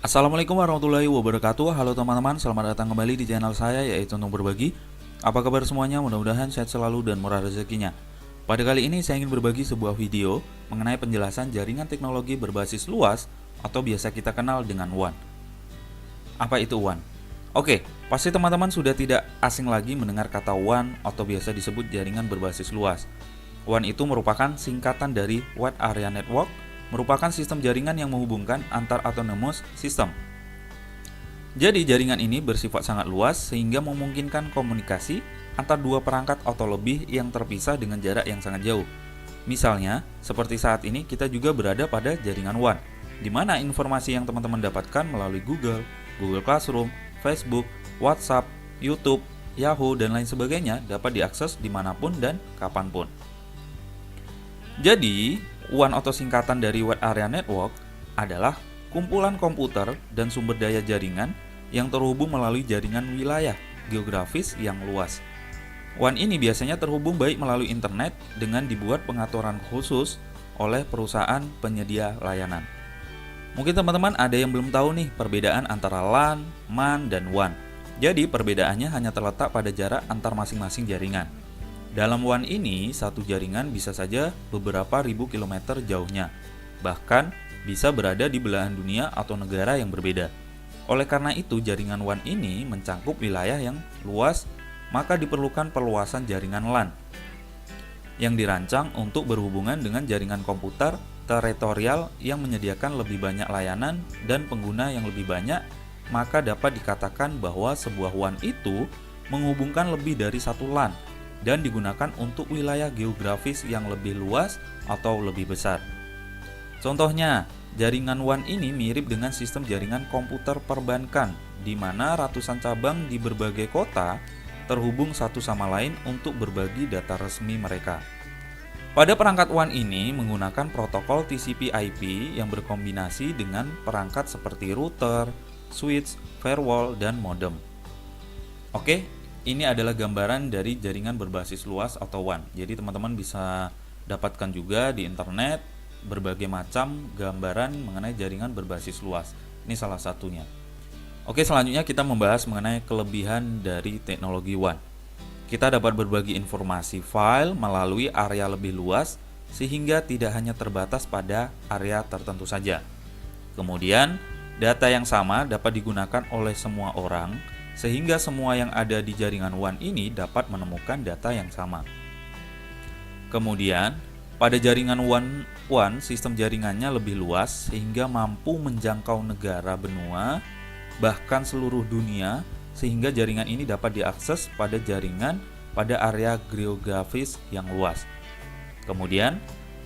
Assalamualaikum warahmatullahi wabarakatuh. Halo teman-teman, selamat datang kembali di channel saya yaitu Untung Berbagi. Apa kabar semuanya? Mudah-mudahan sehat selalu dan murah rezekinya. Pada kali ini saya ingin berbagi sebuah video mengenai penjelasan jaringan teknologi berbasis luas atau biasa kita kenal dengan WAN. Apa itu WAN? Oke, pasti teman-teman sudah tidak asing lagi mendengar kata WAN atau biasa disebut jaringan berbasis luas. WAN itu merupakan singkatan dari Wide Area Network, merupakan sistem jaringan yang menghubungkan antar autonomous system. Jadi jaringan ini bersifat sangat luas sehingga memungkinkan komunikasi antar dua perangkat atau lebih yang terpisah dengan jarak yang sangat jauh. Misalnya, seperti saat ini kita juga berada pada jaringan WAN, di mana informasi yang teman-teman dapatkan melalui Google, Google Classroom, Facebook, WhatsApp, YouTube, Yahoo, dan lain sebagainya dapat diakses dimanapun dan kapanpun. Jadi, WAN atau singkatan dari Wide Area Network adalah kumpulan komputer dan sumber daya jaringan yang terhubung melalui jaringan wilayah geografis yang luas. WAN ini biasanya terhubung baik melalui internet dengan dibuat pengaturan khusus oleh perusahaan penyedia layanan. Mungkin teman-teman ada yang belum tahu nih perbedaan antara LAN, MAN, dan WAN. Jadi perbedaannya hanya terletak pada jarak antar masing-masing jaringan. Dalam WAN ini, satu jaringan bisa saja beberapa ribu kilometer jauhnya, bahkan bisa berada di belahan dunia atau negara yang berbeda. Oleh karena itu, jaringan WAN ini mencangkup wilayah yang luas, maka diperlukan perluasan jaringan LAN yang dirancang untuk berhubungan dengan jaringan komputer teritorial yang menyediakan lebih banyak layanan dan pengguna yang lebih banyak, maka dapat dikatakan bahwa sebuah WAN itu menghubungkan lebih dari satu LAN dan digunakan untuk wilayah geografis yang lebih luas atau lebih besar. Contohnya, jaringan WAN ini mirip dengan sistem jaringan komputer perbankan, di mana ratusan cabang di berbagai kota terhubung satu sama lain untuk berbagi data resmi mereka. Pada perangkat WAN ini menggunakan protokol TCP/IP yang berkombinasi dengan perangkat seperti router, switch, firewall, dan modem. Oke, ini adalah gambaran dari jaringan berbasis luas atau WAN. Jadi teman-teman bisa dapatkan juga di internet berbagai macam gambaran mengenai jaringan berbasis luas. Ini salah satunya. Oke, selanjutnya kita membahas mengenai kelebihan dari teknologi WAN. Kita dapat berbagi informasi file melalui area lebih luas sehingga tidak hanya terbatas pada area tertentu saja. Kemudian, data yang sama dapat digunakan oleh semua orang sehingga semua yang ada di jaringan WAN ini dapat menemukan data yang sama. Kemudian, pada jaringan WAN, sistem jaringannya lebih luas sehingga mampu menjangkau negara benua, bahkan seluruh dunia, sehingga jaringan ini dapat diakses pada jaringan pada area geografis yang luas. Kemudian,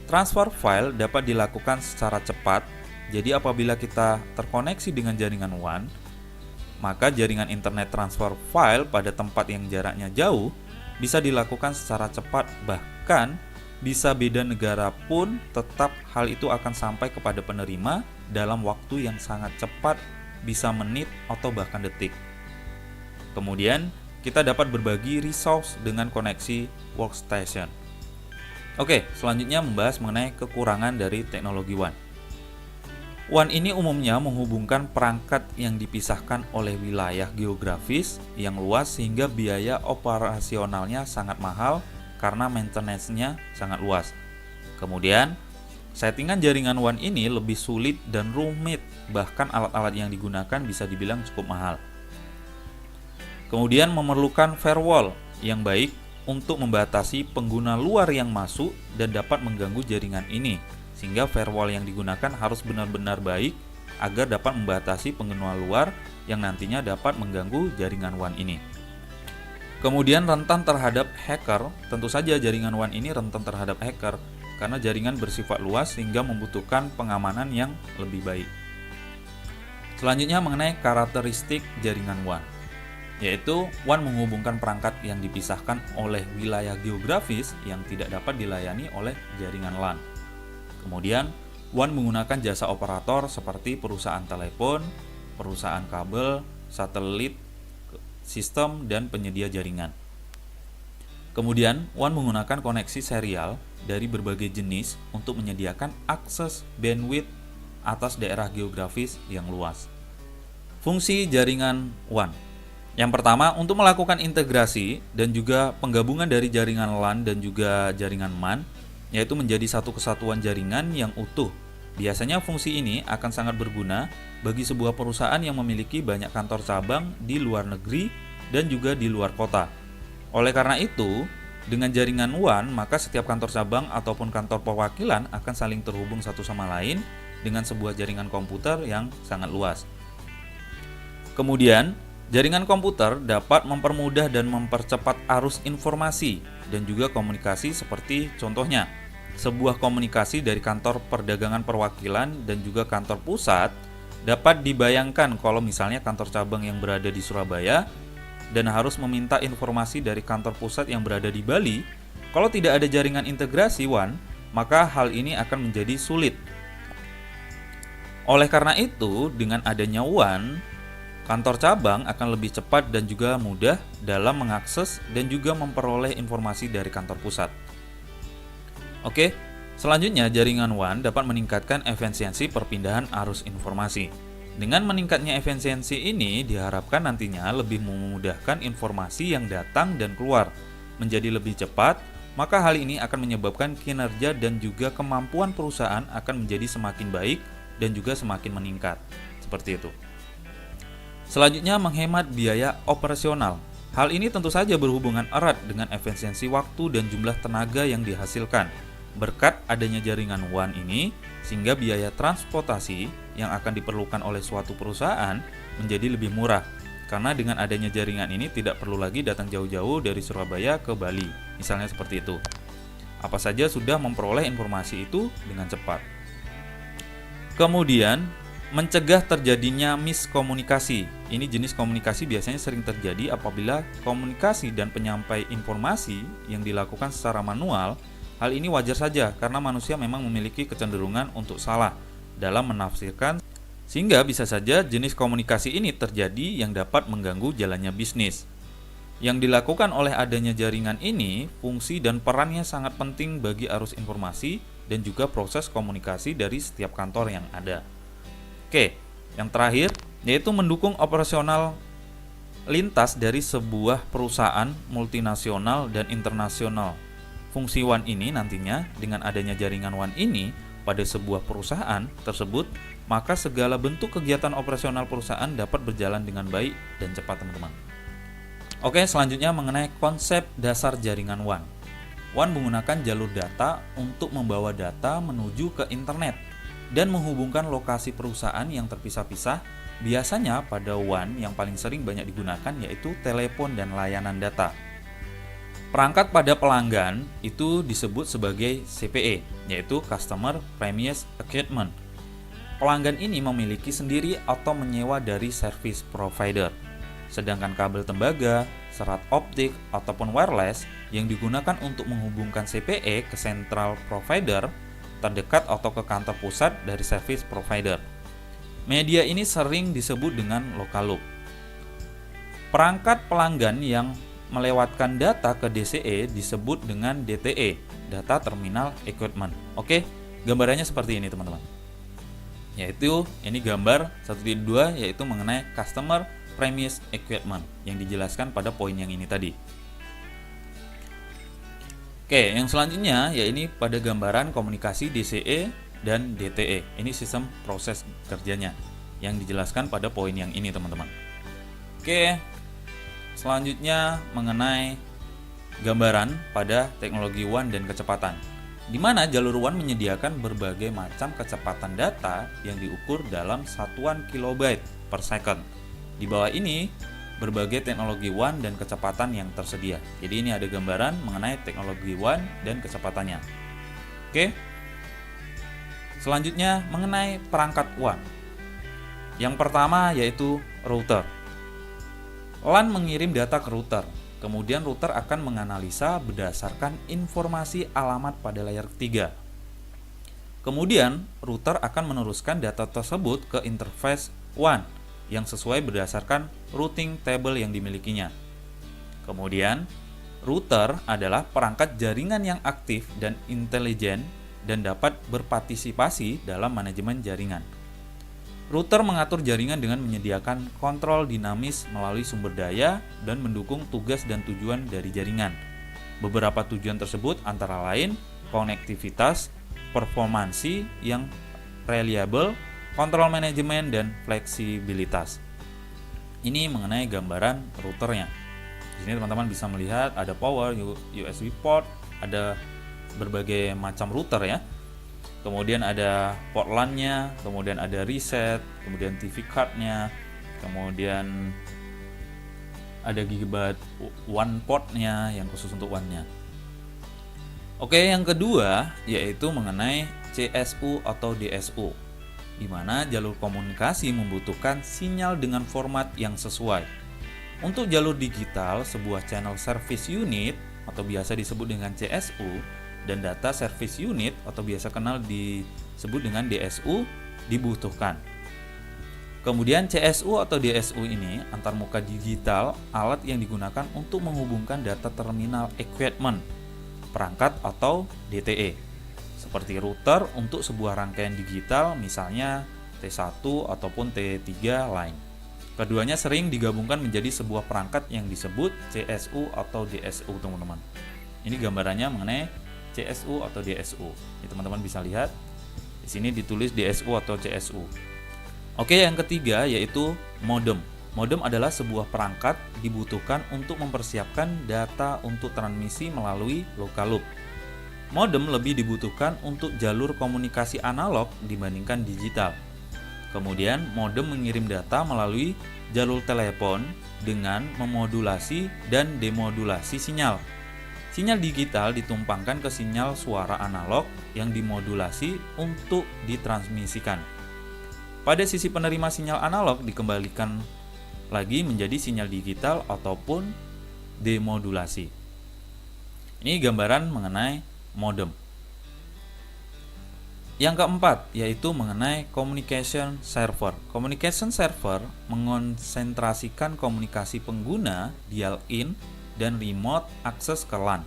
transfer file dapat dilakukan secara cepat. Jadi apabila kita terkoneksi dengan jaringan WAN, maka jaringan internet transfer file pada tempat yang jaraknya jauh bisa dilakukan secara cepat, bahkan bisa beda negara pun tetap hal itu akan sampai kepada penerima dalam waktu yang sangat cepat, bisa menit atau bahkan detik. Kemudian kita dapat berbagi resource dengan koneksi workstation. Oke, selanjutnya membahas mengenai kekurangan dari teknologi WAN. WAN ini umumnya menghubungkan perangkat yang dipisahkan oleh wilayah geografis yang luas sehingga biaya operasionalnya sangat mahal karena maintenance-nya sangat luas. Kemudian, settingan jaringan WAN ini lebih sulit dan rumit, bahkan alat-alat yang digunakan bisa dibilang cukup mahal. Kemudian memerlukan firewall yang baik untuk membatasi pengguna luar yang masuk dan dapat mengganggu jaringan ini. Sehingga firewall yang digunakan harus benar-benar baik agar dapat membatasi pengguna luar yang nantinya dapat mengganggu jaringan WAN ini. Kemudian rentan terhadap hacker, tentu saja jaringan WAN ini rentan terhadap hacker karena jaringan bersifat luas sehingga membutuhkan pengamanan yang lebih baik. Selanjutnya mengenai karakteristik jaringan WAN, yaitu WAN menghubungkan perangkat yang dipisahkan oleh wilayah geografis yang tidak dapat dilayani oleh jaringan LAN. Kemudian, WAN menggunakan jasa operator seperti perusahaan telepon, perusahaan kabel, satelit, sistem, dan penyedia jaringan. Kemudian, WAN menggunakan koneksi serial dari berbagai jenis untuk menyediakan akses bandwidth atas daerah geografis yang luas. Fungsi jaringan WAN. Yang pertama, untuk melakukan integrasi dan juga penggabungan dari jaringan LAN dan juga jaringan MAN, yaitu menjadi satu kesatuan jaringan yang utuh. Biasanya fungsi ini akan sangat berguna bagi sebuah perusahaan yang memiliki banyak kantor cabang di luar negeri dan juga di luar kota. Oleh karena itu, dengan jaringan WAN, maka setiap kantor cabang ataupun kantor perwakilan akan saling terhubung satu sama lain dengan sebuah jaringan komputer yang sangat luas. Kemudian, jaringan komputer dapat mempermudah dan mempercepat arus informasi dan juga komunikasi seperti contohnya, sebuah komunikasi dari kantor perdagangan perwakilan dan juga kantor pusat dapat dibayangkan kalau misalnya kantor cabang yang berada di Surabaya dan harus meminta informasi dari kantor pusat yang berada di Bali. Kalau tidak ada jaringan integrasi WAN, maka hal ini akan menjadi sulit. Oleh karena itu, dengan adanya WAN, kantor cabang akan lebih cepat dan juga mudah dalam mengakses dan juga memperoleh informasi dari kantor pusat. Oke, selanjutnya jaringan WAN dapat meningkatkan efisiensi perpindahan arus informasi. Dengan meningkatnya efisiensi ini diharapkan nantinya lebih memudahkan informasi yang datang dan keluar menjadi lebih cepat, maka hal ini akan menyebabkan kinerja dan juga kemampuan perusahaan akan menjadi semakin baik dan juga semakin meningkat. Seperti itu. Selanjutnya, menghemat biaya operasional. Hal ini tentu saja berhubungan erat dengan efisiensi waktu dan jumlah tenaga yang dihasilkan. Berkat adanya jaringan WAN ini, sehingga biaya transportasi yang akan diperlukan oleh suatu perusahaan menjadi lebih murah. Karena dengan adanya jaringan ini tidak perlu lagi datang jauh-jauh dari Surabaya ke Bali, misalnya seperti itu. Apa saja sudah memperoleh informasi itu dengan cepat. Kemudian, mencegah terjadinya miskomunikasi. Ini jenis komunikasi biasanya sering terjadi apabila komunikasi dan penyampai informasi yang dilakukan secara manual. Hal ini wajar saja karena manusia memang memiliki kecenderungan untuk salah dalam menafsirkan, sehingga bisa saja jenis komunikasi ini terjadi yang dapat mengganggu jalannya bisnis. Yang dilakukan oleh adanya jaringan ini, fungsi dan perannya sangat penting bagi arus informasi dan juga proses komunikasi dari setiap kantor yang ada. Oke, yang terakhir yaitu mendukung operasional lintas dari sebuah perusahaan multinasional dan internasional. Fungsi WAN ini nantinya dengan adanya jaringan WAN ini pada sebuah perusahaan tersebut, maka segala bentuk kegiatan operasional perusahaan dapat berjalan dengan baik dan cepat, teman-teman. Oke, selanjutnya mengenai konsep dasar jaringan WAN. WAN menggunakan jalur data untuk membawa data menuju ke internet dan menghubungkan lokasi perusahaan yang terpisah-pisah. Biasanya pada WAN yang paling sering banyak digunakan yaitu telepon dan layanan data. Perangkat pada pelanggan itu disebut sebagai CPE, yaitu Customer Premise Equipment. Pelanggan ini memiliki sendiri atau menyewa dari service provider. Sedangkan kabel tembaga, serat optik, ataupun wireless yang digunakan untuk menghubungkan CPE ke central provider terdekat atau ke kantor pusat dari service provider. Media ini sering disebut dengan local loop. Perangkat pelanggan yang melewatkan data ke DCE disebut dengan DTE, Data Terminal Equipment. Oke, gambarannya seperti ini, teman-teman. Yaitu ini gambar 1.2 yaitu mengenai Customer Premise Equipment yang dijelaskan pada poin yang ini tadi. Oke, yang selanjutnya ya ini pada gambaran komunikasi DCE dan DTE. Ini sistem proses kerjanya yang dijelaskan pada poin yang ini, teman-teman. Oke, selanjutnya mengenai gambaran pada teknologi WAN dan kecepatan, di mana jalur WAN menyediakan berbagai macam kecepatan data yang diukur dalam satuan kilobyte per second. Di bawah ini berbagai teknologi WAN dan kecepatan yang tersedia. Jadi ini ada gambaran mengenai teknologi WAN dan kecepatannya. Oke. Selanjutnya mengenai perangkat WAN. Yang pertama yaitu router. LAN mengirim data ke router. Kemudian router akan menganalisa berdasarkan informasi alamat pada layar ketiga. Kemudian router akan meneruskan data tersebut ke interface WAN yang sesuai berdasarkan routing table yang dimilikinya. Kemudian, router adalah perangkat jaringan yang aktif dan intelijen dan dapat berpartisipasi dalam manajemen jaringan. Router mengatur jaringan dengan menyediakan kontrol dinamis melalui sumber daya dan mendukung tugas dan tujuan dari jaringan. Beberapa tujuan tersebut antara lain konektivitas, performansi yang reliable, kontrol manajemen, dan fleksibilitas. Ini mengenai gambaran routernya. Di sini teman-teman bisa melihat ada power, USB port, ada berbagai macam router ya. Kemudian ada port LAN-nya, kemudian ada reset, kemudian TV card-nya, kemudian ada gigabyte one port-nya yang khusus untuk WAN-nya. Oke, yang kedua yaitu mengenai CSU atau DSU, di mana jalur komunikasi membutuhkan sinyal dengan format yang sesuai. Untuk jalur digital, sebuah channel service unit atau biasa disebut dengan CSU dan data service unit atau biasa kenal disebut dengan DSU dibutuhkan. Kemudian CSU atau DSU ini antarmuka digital, alat yang digunakan untuk menghubungkan data terminal equipment, perangkat atau DTE, seperti router untuk sebuah rangkaian digital misalnya T1 ataupun T3 line. Keduanya sering digabungkan menjadi sebuah perangkat yang disebut CSU atau DSU, teman-teman. Ini gambarannya mengenai CSU atau DSU. Ini teman-teman bisa lihat. Di sini ditulis DSU atau CSU. Oke, yang ketiga yaitu modem. Modem adalah sebuah perangkat dibutuhkan untuk mempersiapkan data untuk transmisi melalui local loop. Modem lebih dibutuhkan untuk jalur komunikasi analog dibandingkan digital. Kemudian, modem mengirim data melalui jalur telepon dengan memodulasi dan demodulasi sinyal. Sinyal digital ditumpangkan ke sinyal suara analog yang dimodulasi untuk ditransmisikan. Pada sisi penerima sinyal analog dikembalikan lagi menjadi sinyal digital ataupun demodulasi. Ini gambaran mengenai modem. Yang keempat yaitu mengenai communication server. Communication server mengonsentrasikan komunikasi pengguna dial-in dan remote akses ke LAN.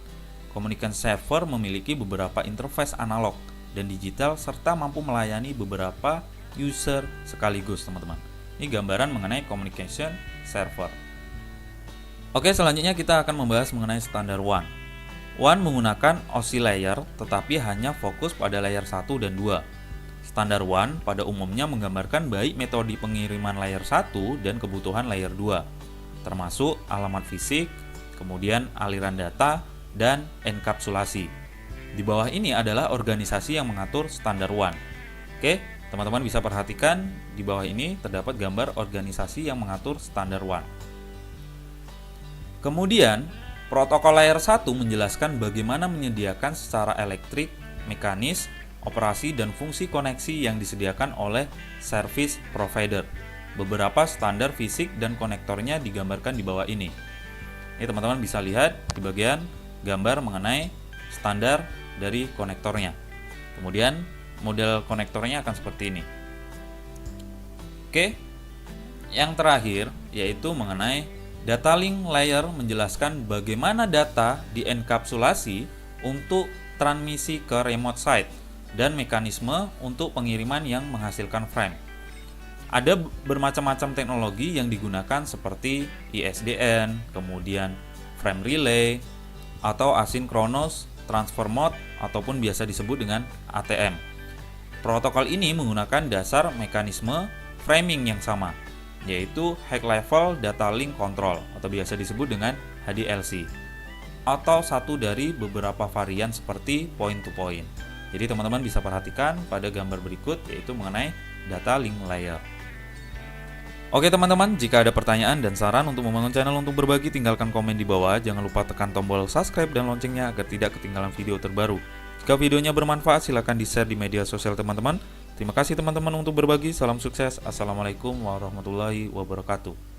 Communication server memiliki beberapa interface analog dan digital serta mampu melayani beberapa user sekaligus, teman-teman. Ini gambaran mengenai communication server. Oke, selanjutnya kita akan membahas mengenai standar WAN. WAN menggunakan OSI layer tetapi hanya fokus pada layer 1 dan 2. Standar WAN pada umumnya menggambarkan baik metode pengiriman layer 1 dan kebutuhan layer 2, termasuk alamat fisik, kemudian aliran data, dan enkapsulasi. Di bawah ini adalah organisasi yang mengatur standar WAN. Oke, teman-teman bisa perhatikan di bawah ini terdapat gambar organisasi yang mengatur standar WAN. Kemudian, protokol layer 1 menjelaskan bagaimana menyediakan secara elektrik, mekanis, operasi, dan fungsi koneksi yang disediakan oleh service provider. Beberapa standar fisik dan konektornya digambarkan di bawah ini. Ini teman-teman bisa lihat di bagian gambar mengenai standar dari konektornya. Kemudian model konektornya akan seperti ini. Oke, yang terakhir yaitu mengenai data link layer menjelaskan bagaimana data dienkapsulasi untuk transmisi ke remote site dan mekanisme untuk pengiriman yang menghasilkan frame. Ada bermacam-macam teknologi yang digunakan seperti ISDN, kemudian frame relay, atau asynchronous transfer mode, ataupun biasa disebut dengan ATM. Protokol ini menggunakan dasar mekanisme framing yang sama, yaitu High Level Data Link Control, atau biasa disebut dengan HDLC, atau satu dari beberapa varian seperti point-to-point. Jadi teman-teman bisa perhatikan pada gambar berikut, yaitu mengenai data link layer. Oke teman-teman, jika ada pertanyaan dan saran untuk membangun channel untuk berbagi, tinggalkan komen di bawah. Jangan lupa tekan tombol subscribe dan loncengnya agar tidak ketinggalan video terbaru. Jika videonya bermanfaat, silakan di-share di media sosial teman-teman. Terima kasih teman-teman untuk berbagi. Salam sukses. Assalamualaikum warahmatullahi wabarakatuh.